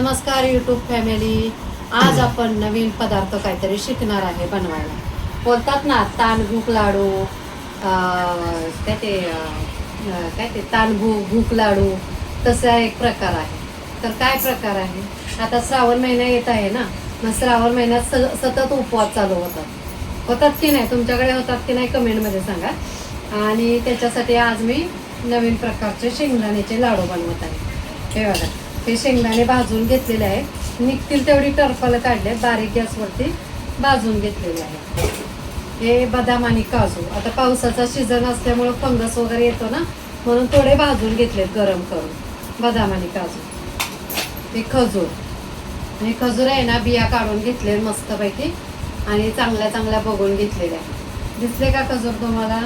नमस्कार YouTube family. आज आपण नवीन पदार्थ काहीतरी शिकणार आहे बनवायला. बोलतात ना तानभूक लाडू, काय ते तानभूक लाडू, तसा एक प्रकार आहे. तर काय प्रकार आहे, आता श्रावण महिना येत आहे ना, मग श्रावण महिन्यात सतत उपवास चालू होतात की नाही, तुमच्याकडे होतात की नाही कमेंटमध्ये सांगा. आणि त्याच्यासाठी आज मी नवीन प्रकारचे शेंगदाण्याचे लाडू बनवत आहे. हे बघा, हे शेंगदाणे भाजून घेतलेले आहेत, निघतील तेवढी टरफल काढले, बारीक गॅसवरती भाजून घेतलेले आहे. हे बदाम आणि काजू, आता पावसाचा सीझन असल्यामुळं फंगस वगैरे येतो ना, म्हणून थोडे भाजून घेतलेत गरम करून. बदाम आणि काजू, हे खजूर आहे ना, बिया काढून घेतले मस्तपैकी आणि चांगल्या बघून घेतलेल्या आहे. दिसले का खजूर तुम्हाला?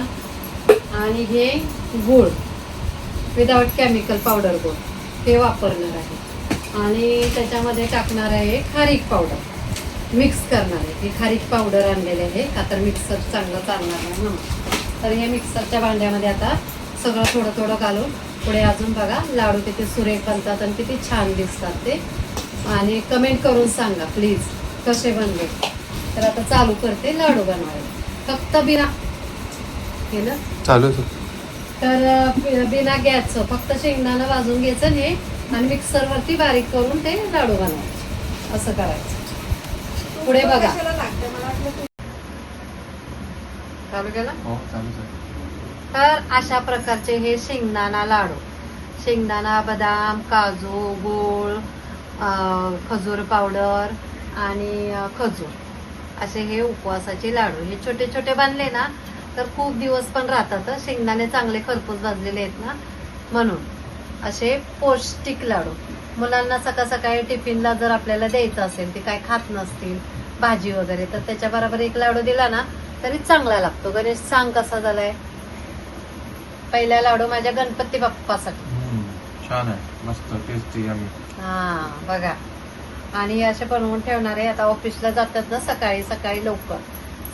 आणि हे गूळ, विदाउट केमिकल पावडर गूळ, हे वापरणार आहे. आणि त्याच्यामध्ये टाकणार आहे खारीक पावडर, मिक्स करणार आहे. हे खारीक पावडर आणलेले आहे का, तर मिक्सर चांगलं चालणार नाही म्हणून. तर हे मिक्सरच्या भांड्यामध्ये आता सगळं थोडं घालून पुढे अजून बघा लाडू किती सुरेख बनतात आणि किती छान दिसतात ते. आणि कमेंट करून सांगा प्लीज कसे बनले. तर आता चालू करते लाडू बनवायला. फक्त बिना केलं चालू तर बिना गॅसचं फक्त शेंगदाणा भाजून घ्यायचं हे, आणि मिक्सरवरती बारीक करून ते लाडू बनवायचे. असं करायचं. पुढे बघा, चालू केला. तर अशा प्रकारचे हे शेंगदाणा लाडू, शेंगदाणा, बदाम, काजू, गूळ, खजूर पावडर आणि खजूर, असे हे उपवासाचे लाडू. हे छोटे छोटे बनले ना तर खूप दिवस पण राहतात. शेंगदाणे चांगले खरपूस भाजलेले आहेत ना, म्हणून असे पौष्टिक लाडू. मुलांना सकाळी टिफिनला जर आपल्याला द्यायचं असेल, ते काय खात नसतील भाजी वगैरे, तर त्याच्याबरोबर एक लाडू दिला ना तरी चांगला लागतो. गणेश सांग कसा झालाय? पहिला लाडू माझ्या गणपती बाप्पासाठी. छान आहे, मस्त टेस्टी. हा बघा, आणि असे बनवून ठेवणार आहे. आता ऑफिसला जातात ना सकाळी लवकर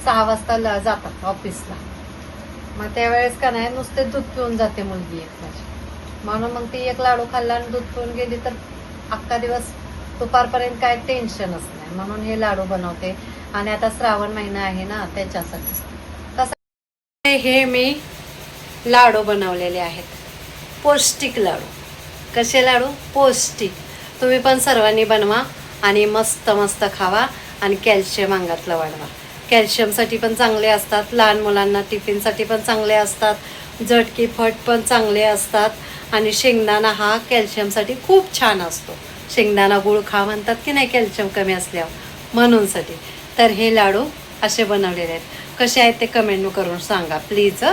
6 वाजता जातात ऑफिसला, मग त्यावेळेस का नाही नुसते दूध पिऊन जाते मुलगी एक माझी, म्हणून मग ती एक लाडू खाल्ला आणि दूध पिऊन गेली तर अख्खा दिवस दुपारपर्यंत काय टेन्शनच नाही. म्हणून हे लाडू बनवते. आणि आता श्रावण महिना आहे ना, त्याच्यासाठी. कसं हे मी लाडू बनवलेले आहेत, पौष्टिक लाडू. कसे लाडू? पौष्टिक. तुम्ही पण सर्वांनी बनवा आणि मस्त खावा आणि कॅल्शियम अंगातलं वाढवा. कॅल्शियमसाठी पण चांगले असतात, लहान मुलांना टिफिनसाठी पण चांगले असतात, झटकी फट पण चांगले असतात. आणि शेंगदाणा हा कॅल्शियमसाठी खूप छान असतो. शेंगदाणा गुळ खा म्हणतात की नाही कॅल्शियम कमी असल्यावर, म्हणूनसाठी. तर हे लाडू असे बनवलेले आहेत. कसे आहेत ते कमेंट करून सांगा प्लीज.